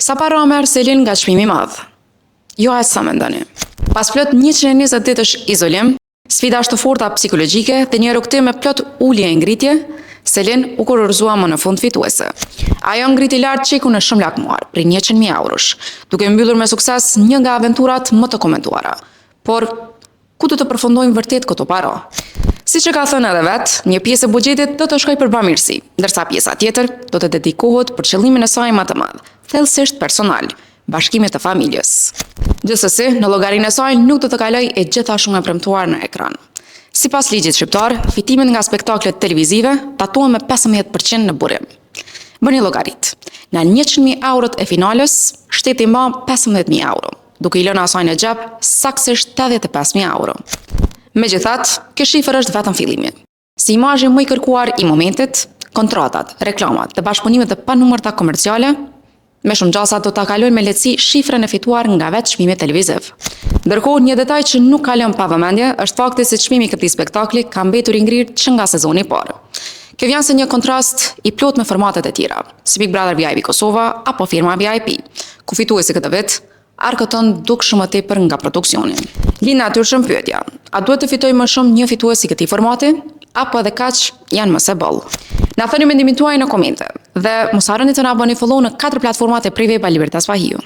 Sa para merr Selin nga çmimi i madh. Jo as sa mendoni. Pas plot 120 ditësh izolim, sfida të forta psikologjike dhe një rrugtim me plot ulje e ngritje, Selin u kurorëzua më në fund fituese. Ajo ngriti lart çekun në shumë lakmuar, prej 100.000 eurosh, duke mbyllur me sukses një nga aventurat më të komentuara. Por ku do të përfundojnë vërtet këto para? Siç e ka thënë edhe vet, një pjesë e buxhetit do të shkojë për bamirësi, ndërsa pjesa tjetër do të dedikohet për qëllimin e saj më të madh, thellësisht personal, bashkimet të familjes. Gjithsesi, në llogarinë e saj nuk do të kaloj e gjithashtu e premtuar në ekran. Sipas ligjit shqiptar, fitimet nga spektaklet televizive tatuan me 15% në burim. Bëni llogarit. Në 100.000 eurot e finales, shteti mba 15.000 euro, duke i lënë asaj në xhep saktësisht 85.000 euro. Megjithatë, kjo shifër është vetëm fillimi. Si imazhi më i kërkuar i momentit, kontratat, reklamat dhe bashkëpunimet e panumërta komerciale, me shumë gjasa do ta kalojnë me lehtësi shifrën e fituar nga vetë çmimi televiziv. Ndërkohë, një detaj që nuk ka lënë pa vëmendje është fakti se çmimi i këtij spektakli ka mbetur i ngrirë që nga sezoni i parë. Kjo vjen si një kontrast i plot me formatet e tjera, si Big Brother VIP Kosova apo firma VIP, ku fituesi këtë vit arkëton duk shumë më tepër nga produksioni. Lind natyrshëm pyetja, a duhet të fitojë më shumë një fitues i këtij formati, apo edhe kaq janë më së boll? Na thoni mendimin tuaj në komente dhe mos harroni të na bëni follow në 4 platformat e Prive pa Libertas Vahiu.